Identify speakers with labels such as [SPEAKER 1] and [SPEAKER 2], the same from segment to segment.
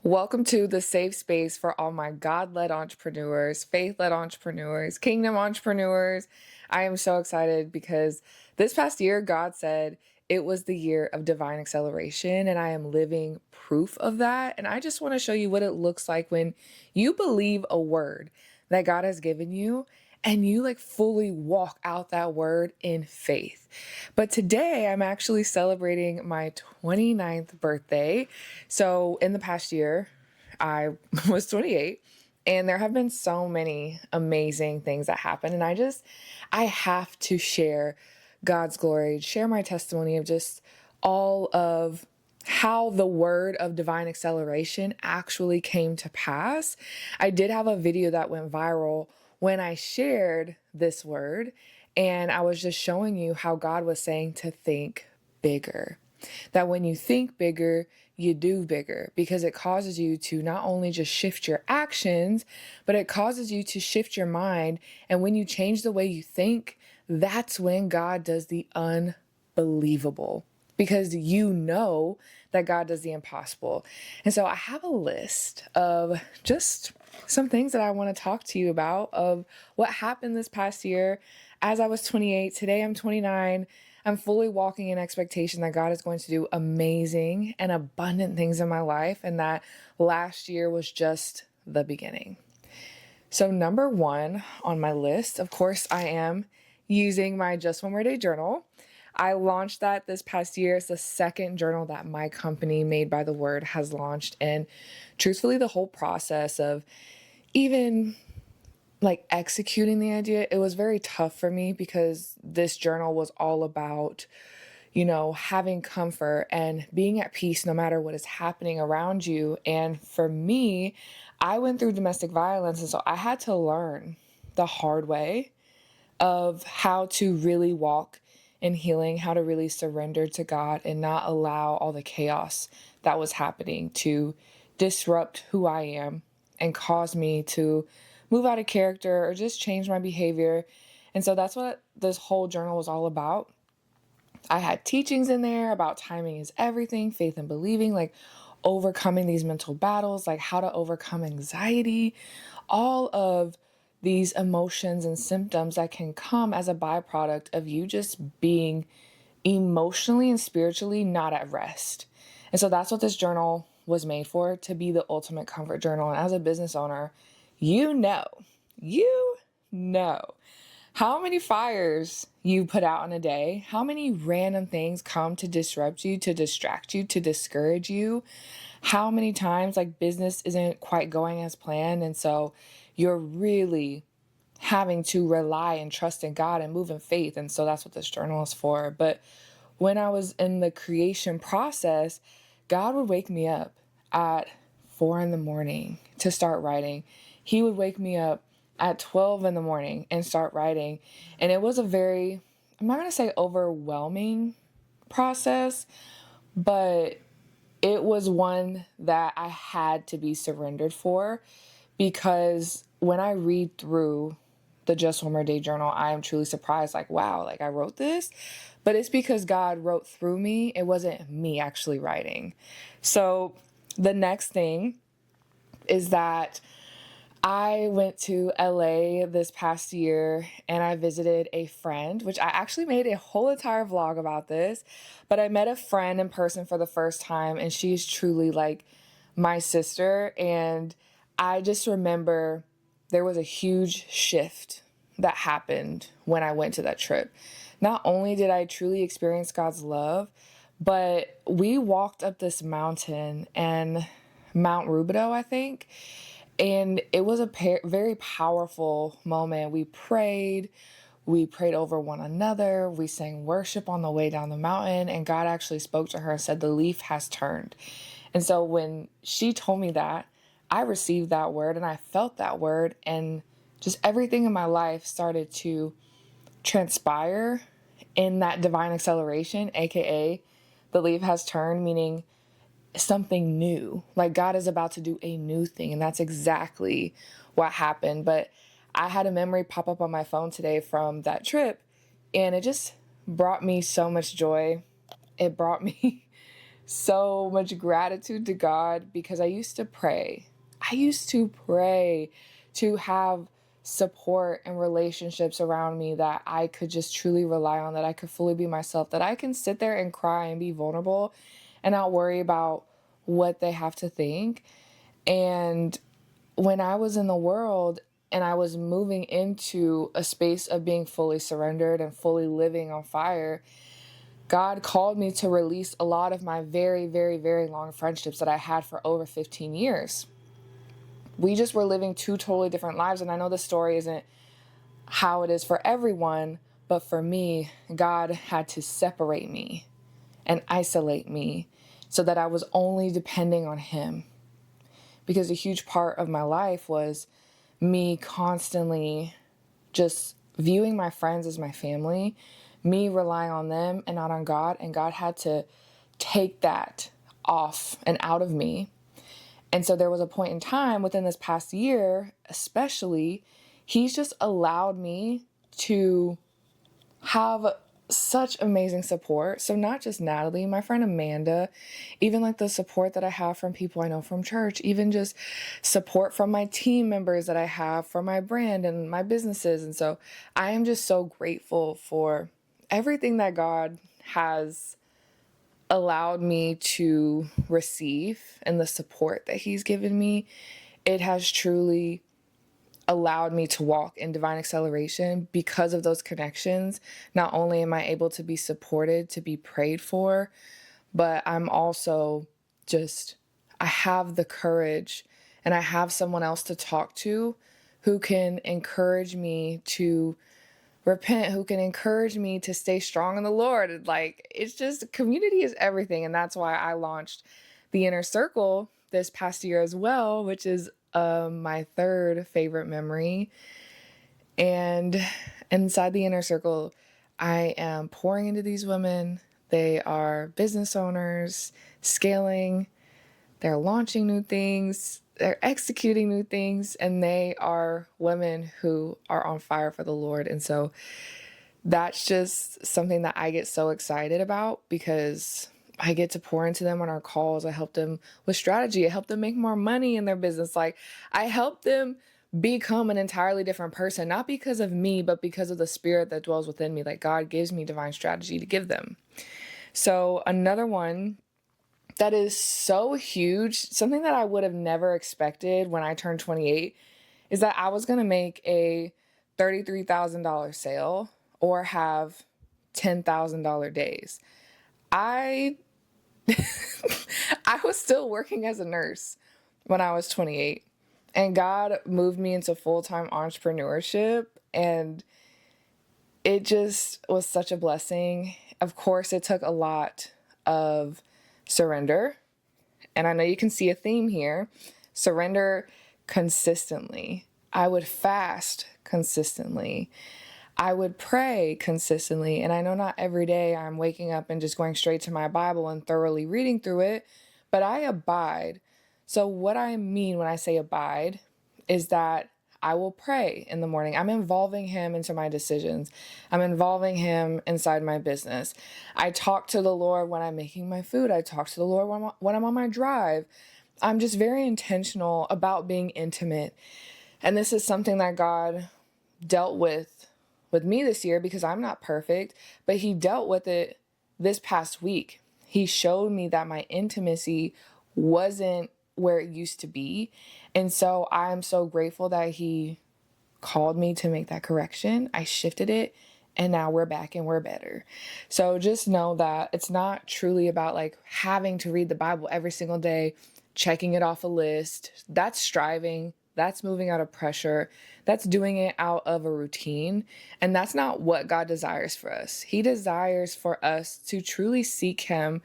[SPEAKER 1] Welcome to the safe space for all my God-led entrepreneurs, faith-led entrepreneurs, kingdom entrepreneurs. I am so excited because this past year, God said it was the year of divine acceleration, and I am living proof of that. And I just want to show you what it looks like when you believe a word that God has given you and you fully walk out that word in faith. But today I'm actually celebrating my 29th birthday. So in the past year, I was 28 and there have been so many amazing things that happened. And I have to share God's glory, share my testimony of just all of how the word of divine acceleration actually came to pass. I did have a video that went viral when I shared this word, and I was just showing you how God was saying to think bigger. That when you think bigger, you do bigger, because it causes you to not only just shift your actions, but it causes you to shift your mind. And when you change the way you think, that's when God does the unbelievable, because you know that God does the impossible. And so I have a list of just some things that I want to talk to you about of what happened this past year. As I was 28, today I'm 29. I'm fully walking in expectation that God is going to do amazing and abundant things in my life, and that last year was just the beginning. So number one on my list, of course, I am using my Just One More Day journal. I launched that this past year. It's the second journal that my company, Made by the Word, has launched. And truthfully, the whole process of even executing the idea, it was very tough for me, because this journal was all about, having comfort and being at peace no matter what is happening around you. And for me, I went through domestic violence. And so I had to learn the hard way of how to really walk in healing, how to really surrender to God and not allow all the chaos that was happening to disrupt who I am and cause me to move out of character or just change my behavior. And so that's what this whole journal was all about. I had teachings in there about timing is everything, faith and believing, overcoming these mental battles, how to overcome anxiety, all of these emotions and symptoms that can come as a byproduct of you just being emotionally and spiritually not at rest. And so that's what this journal was made for, to be the ultimate comfort journal. And as a business owner, you know how many fires you put out in a day, how many random things come to disrupt you, to distract you, to discourage you, how many times business isn't quite going as planned. And so you're really having to rely and trust in God and move in faith. And so that's what this journal is for. But when I was in the creation process, God would wake me up at 4 a.m. to start writing. He would wake me up at 12 in the morning and start writing. And it was a very, I'm not going to say overwhelming process, but it was one that I had to be surrendered for, because when I read through the Just One More Day journal, I am truly surprised, wow, I wrote this, but it's because God wrote through me. It wasn't me actually writing. So the next thing is that I went to LA this past year and I visited a friend, which I actually made a whole entire vlog about this, but I met a friend in person for the first time, and she's truly my sister. And I just remember there was a huge shift that happened when I went to that trip. Not only did I truly experience God's love, but we walked up this mountain, and Mount Rubidoux, I think. And it was a very powerful moment. We prayed over one another. We sang worship on the way down the mountain, and God actually spoke to her and said, the leaf has turned. And so when she told me that, I received that word and I felt that word, and just everything in my life started to transpire in that divine acceleration, aka the leaf has turned, meaning something new. God is about to do a new thing. And that's exactly what happened. But I had a memory pop up on my phone today from that trip, and it just brought me so much joy. It brought me so much gratitude to God because I used to pray. I used to pray to have support and relationships around me that I could just truly rely on, that I could fully be myself, that I can sit there and cry and be vulnerable and not worry about what they have to think. And when I was in the world and I was moving into a space of being fully surrendered and fully living on fire, God called me to release a lot of my very, very, very long friendships that I had for over 15 years. We just were living two totally different lives. And I know the story isn't how it is for everyone, but for me, God had to separate me and isolate me so that I was only depending on Him. Because a huge part of my life was me constantly just viewing my friends as my family, me relying on them and not on God. And God had to take that off and out of me. And so there was a point in time within this past year, especially, He's just allowed me to have such amazing support. So not just Natalie, my friend Amanda, even like the support that I have from people I know from church, even just support from my team members that I have for my brand and my businesses. And so I am just so grateful for everything that God has allowed me to receive and the support that He's given me. It has truly allowed me to walk in divine acceleration because of those connections. Not only am I able to be supported, to be prayed for, but I'm also just, I have the courage and I have someone else to talk to who can encourage me to repent, who can encourage me to stay strong in the Lord. Like, it's just, community is everything. And that's why I launched the Inner Circle this past year as well, which is my third favorite memory. And inside the Inner Circle, I am pouring into these women. They are business owners, scaling, they're launching new things, they're executing new things, and they are women who are on fire for the Lord. And so that's just something that I get so excited about because I get to pour into them on our calls. I help them with strategy. I help them make more money in their business. Like, I help them become an entirely different person, not because of me, but because of the spirit that dwells within me. Like, God gives me divine strategy to give them. So another one that is so huge, something that I would have never expected when I turned 28, is that I was going to make a $33,000 sale or have $10,000 days. I I was still working as a nurse when I was 28, and God moved me into full-time entrepreneurship, and it just was such a blessing. Of course, it took a lot of surrender, and I know you can see a theme here. Surrender consistently. I would fast consistently. I would pray consistently. And I know not every day I'm waking up and just going straight to my Bible and thoroughly reading through it, but I abide. So what I mean when I say abide is that I will pray in the morning. I'm involving Him into my decisions. I'm involving Him inside my business. I talk to the Lord when I'm making my food. I talk to the Lord when I'm on my drive. I'm just very intentional about being intimate. And this is something that God dealt with me this year because I'm not perfect, but He dealt with it this past week. He showed me that my intimacy wasn't where it used to be. And so I'm so grateful that He called me to make that correction. I shifted it, and now we're back and we're better. So just know that it's not truly about like having to read the Bible every single day, checking it off a list. That's striving. That's moving out of pressure. That's doing it out of a routine. And that's not what God desires for us. He desires for us to truly seek Him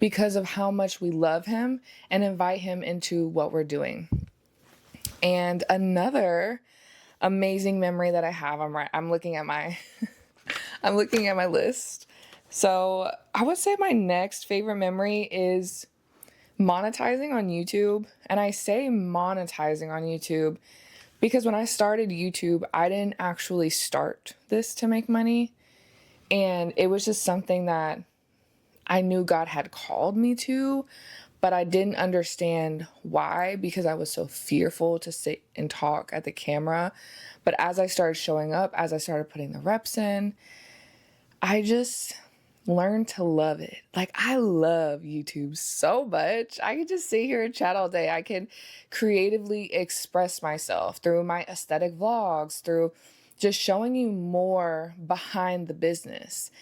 [SPEAKER 1] because of how much we love Him and invite Him into what we're doing. And another amazing memory that I have, I'm looking at my I'm looking at my list. So I would say my next favorite memory is monetizing on YouTube. And I say monetizing on YouTube because when I started YouTube, I didn't actually start this to make money. And it was just something that I knew God had called me to, but I didn't understand why, because I was so fearful to sit and talk at the camera. But as I started showing up, as I started putting the reps in, I just learned to love it. Like, I love YouTube so much. I can just sit here and chat all day. I can creatively express myself through my aesthetic vlogs, through just showing you more behind the business,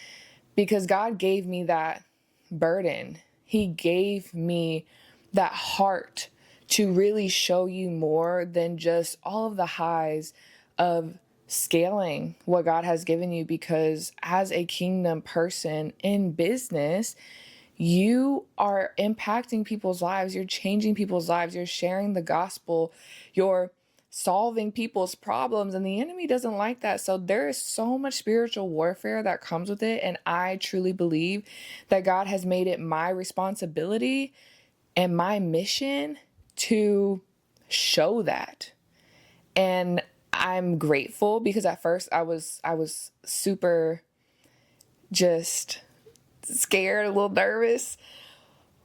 [SPEAKER 1] because God gave me that burden. He gave me that heart to really show you more than just all of the highs of scaling what God has given you. Because as a kingdom person in business, you are impacting people's lives. You're changing people's lives. You're sharing the gospel. You're solving people's problems, and the enemy doesn't like that. So there is so much spiritual warfare that comes with it, and I truly believe that God has made it my responsibility and my mission to show that. And I'm grateful, because at first I was super just scared, a little nervous,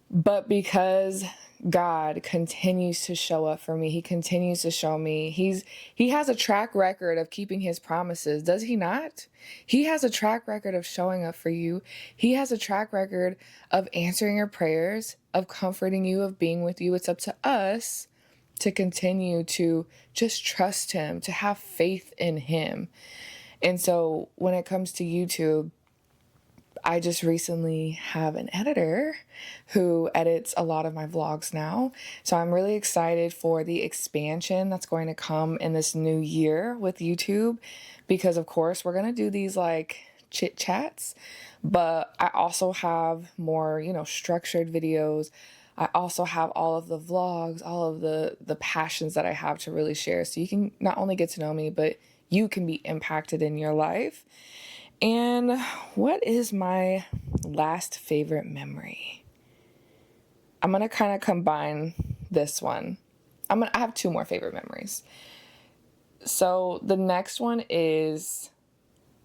[SPEAKER 1] but because God continues to show up for me, he continues to show me he has a track record of keeping his promises, does he not? He has a track record of showing up for you. He has a track record of answering your prayers, of comforting you, of being with you. It's up to us to continue to just trust him, to have faith in him. And so when it comes to YouTube, I just recently have an editor who edits a lot of my vlogs now. So I'm really excited for the expansion that's going to come in this new year with YouTube, because of course we're going to do these like chit chats, but I also have more, structured videos. I also have all of the vlogs, all of the passions that I have to really share. So you can not only get to know me, but you can be impacted in your life. And what is my last favorite memory? I'm going to kind of combine this one. I have two more favorite memories. So the next one is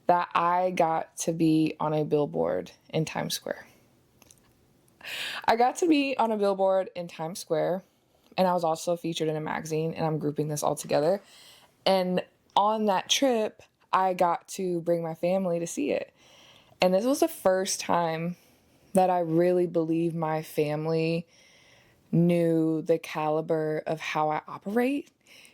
[SPEAKER 1] that I got to be on a billboard in Times Square. I got to be on a billboard in Times Square, and I was also featured in a magazine, and I'm grouping this all together. And on that trip, I got to bring my family to see it. And this was the first time that I really believe my family knew the caliber of how I operate.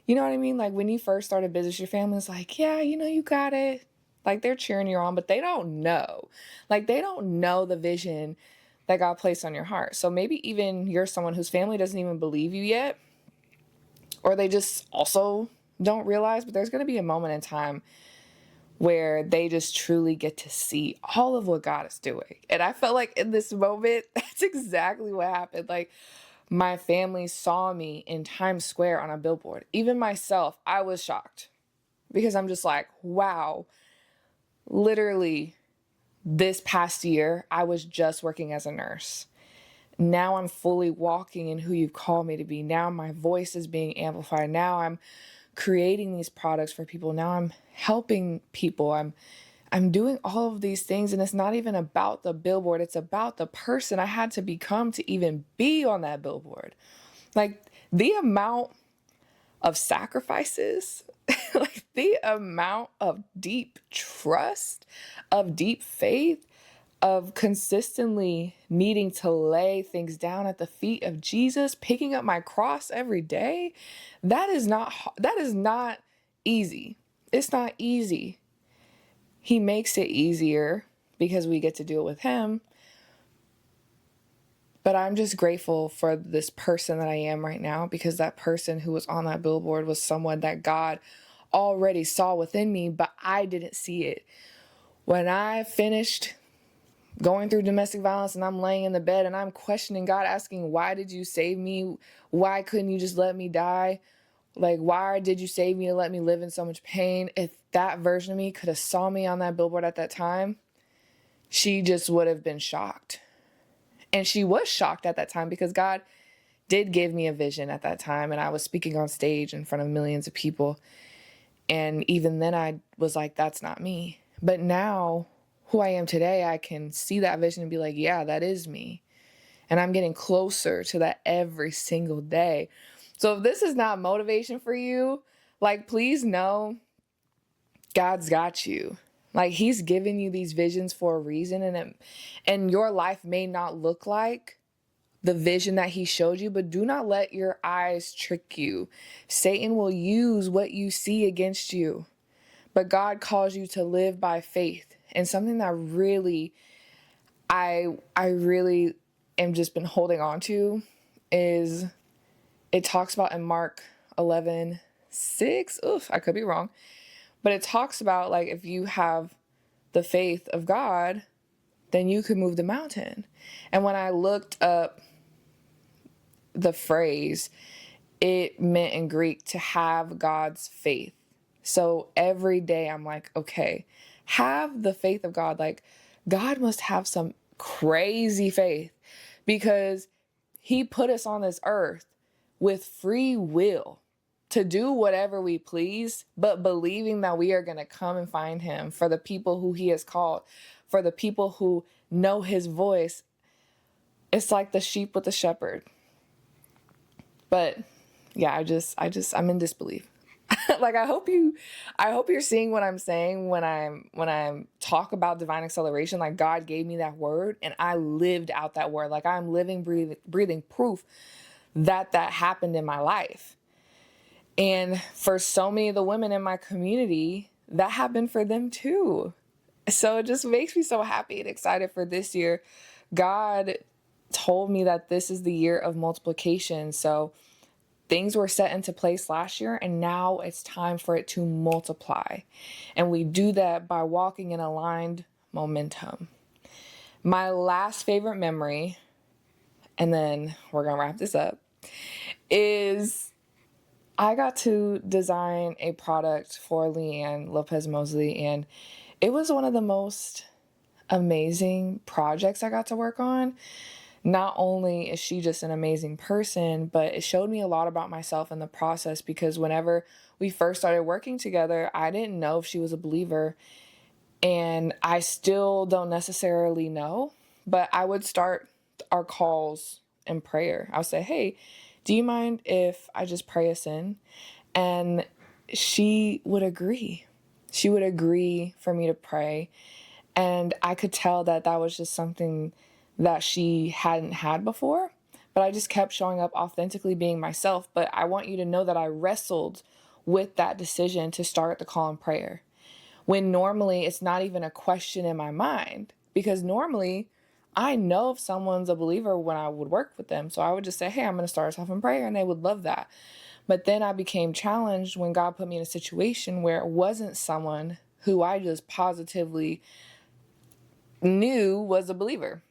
[SPEAKER 1] You know what I mean? Like, when you first start a business, your family's like, yeah, you got it. Like, they're cheering you on, but they don't know. Like, they don't know the vision that God placed on your heart. So maybe even you're someone whose family doesn't even believe you yet, or they just also don't realize, but there's going to be a moment in time where they just truly get to see all of what God is doing. And I felt like in this moment, that's exactly what happened. Like, my family saw me in Times Square on a billboard. Even myself, I was shocked, because I'm just like, wow, literally this past year, I was just working as a nurse. Now I'm fully walking in who you've called me to be. Now my voice is being amplified. Now I'm creating these products for people. Now I'm helping people. I'm doing all of these things, and it's not even about the billboard. It's about the person I had to become to even be on that billboard. Like, the amount of sacrifices, like the amount of deep trust, of deep faith, of consistently needing to lay things down at the feet of Jesus, picking up my cross every day. That is not easy. It's not easy. He makes it easier because we get to do it with him. But I'm just grateful for this person that I am right now, because that person who was on that billboard was someone that God already saw within me, but I didn't see it. When I finished going through domestic violence and I'm laying in the bed and I'm questioning God, asking, why did you save me? Why couldn't you just let me die? Like, why did you save me to let me live in so much pain? If that version of me could have saw me on that billboard at that time, she just would have been shocked. And she was shocked at that time, because God did give me a vision at that time, and I was speaking on stage in front of millions of people. And even then I was like, that's not me. But now, who I am today, I can see that vision and be like, yeah, that is me. And I'm getting closer to that every single day. So if this is not motivation for you, like, please know God's got you. Like, he's given you these visions for a reason, and your life may not look like the vision that he showed you, but do not let your eyes trick you. Satan will use what you see against you, but God calls you to live by faith. And something that really I really am just been holding on to is, it talks about in Mark 11:6. Oof, I could be wrong. But it talks about, like, if you have the faith of God, then you could move the mountain. And when I looked up the phrase, it meant in Greek to have God's faith. So every day I'm like, okay, have the faith of God. Like, God must have some crazy faith, because he put us on this earth with free will to do whatever we please, but believing that we are going to come and find him for the people who he has called, for the people who know his voice. It's like the sheep with the shepherd. But yeah, I'm in disbelief. Like, I hope you're seeing what I'm saying when I'm talk about divine acceleration. Like, God gave me that word and I lived out that word. Like, I'm living, breathing proof that happened in my life. And for so many of the women in my community, that happened for them too. So it just makes me so happy and excited for this year. God told me that this is the year of multiplication. So things were set into place last year, and now it's time for it to multiply. And we do that by walking in aligned momentum. My last favorite memory, and then we're going to wrap this up, is I got to design a product for Leanne Lopez Mosley, and it was one of the most amazing projects I got to work on. Not only is she just an amazing person, but it showed me a lot about myself in the process, because whenever we first started working together, I didn't know if she was a believer, and I still don't necessarily know, but I would start our calls in prayer. I would say, hey, do you mind if I just pray us in? And she would agree. She would agree for me to pray. And I could tell that was just something that she hadn't had before. But I just kept showing up authentically, being myself. But I want you to know that I wrestled with that decision to start the call in prayer, when normally it's not even a question in my mind. Because normally I know if someone's a believer when I would work with them. So I would just say, hey, I'm going to start us off in prayer, and they would love that. But then I became challenged when God put me in a situation where it wasn't someone who I just positively knew was a believer.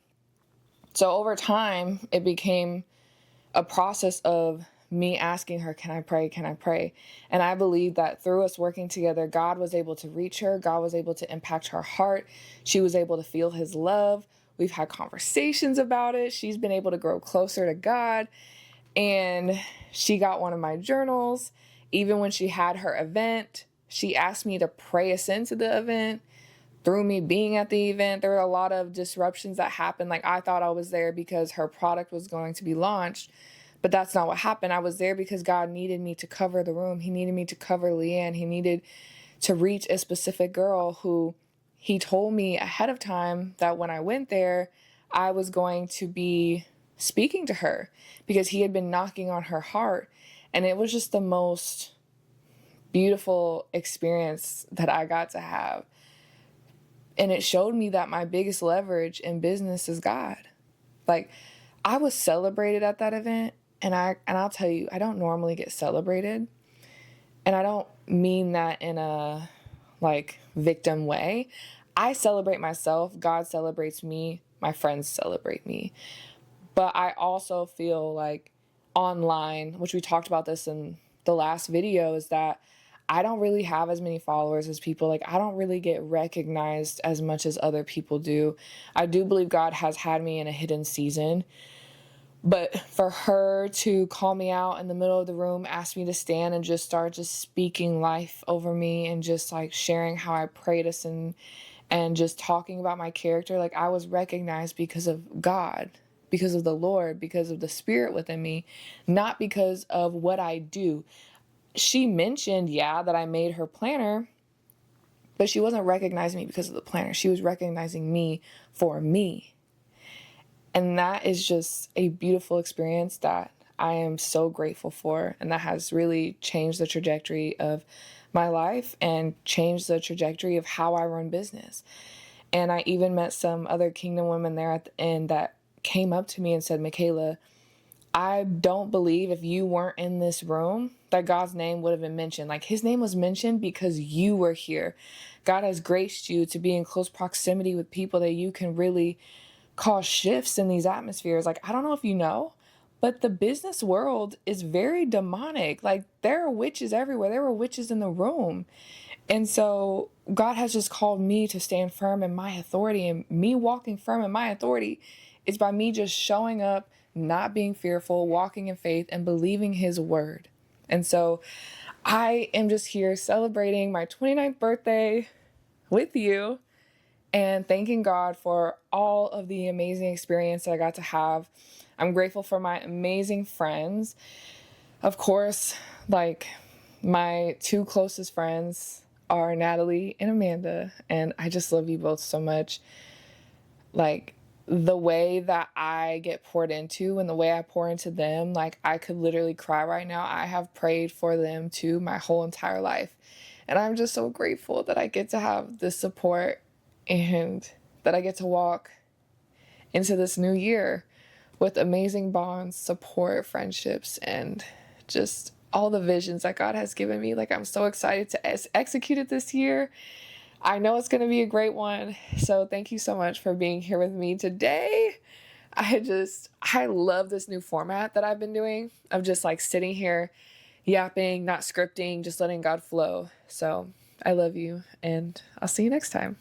[SPEAKER 1] So over time, it became a process of me asking her, can I pray? Can I pray? And I believe that through us working together, God was able to reach her. God was able to impact her heart. She was able to feel his love. We've had conversations about it. She's been able to grow closer to God. And she got one of my journals. Even when she had her event, she asked me to pray us into the event. Through me being at the event, there were a lot of disruptions that happened. Like, I thought I was there because her product was going to be launched, but that's not what happened. I was there because God needed me to cover the room. He needed me to cover Leanne. He needed to reach a specific girl who he told me ahead of time that when I went there, I was going to be speaking to her, because he had been knocking on her heart. And it was just the most beautiful experience that I got to have. And it showed me that my biggest leverage in business is God. Like, I was celebrated at that event, and I'll tell you, I don't normally get celebrated. And I don't mean that in a like victim way. I celebrate myself, God celebrates me, my friends celebrate me. But I also feel like online, which we talked about this in the last video, is that I don't really have as many followers as people. Like, I don't really get recognized as much as other people do. I do believe God has had me in a hidden season. But for her to call me out in the middle of the room, ask me to stand and just start just speaking life over me, and just like sharing how I prayed us and just talking about my character, like I was recognized because of God, because of the Lord, because of the Spirit within me, not because of what I do. She mentioned, yeah, that I made her planner, but she wasn't recognizing me because of the planner. She was recognizing me for me. And that is just a beautiful experience that I am so grateful for. And that has really changed the trajectory of my life and changed the trajectory of how I run business. And I even met some other kingdom women there at the end that came up to me and said, Mikaela, I don't believe if you weren't in this room that God's name would have been mentioned. Like, his name was mentioned because you were here. God has graced you to be in close proximity with people that you can really cause shifts in these atmospheres. Like, I don't know if you know, but the business world is very demonic. Like, there are witches everywhere. There were witches in the room. And so God has just called me to stand firm in my authority, and me walking firm in my authority is by me just showing up, not being fearful, walking in faith, and believing his word. And so I am just here celebrating my 29th birthday with you and thanking God for all of the amazing experience that I got to have. I'm grateful for my amazing friends. Of course, like, my two closest friends are Natalie and Amanda, and I just love you both so much. Like, the way that I get poured into and the way I pour into them, like, I could literally cry right now. I have prayed for them too my whole entire life. And I'm just so grateful that I get to have this support and that I get to walk into this new year with amazing bonds, support, friendships, and just all the visions that God has given me. Like, I'm so excited to execute it this year. I know it's going to be a great one. So thank you so much for being here with me today. I love this new format that I've been doing of just like sitting here yapping, not scripting, just letting God flow. So I love you, and I'll see you next time.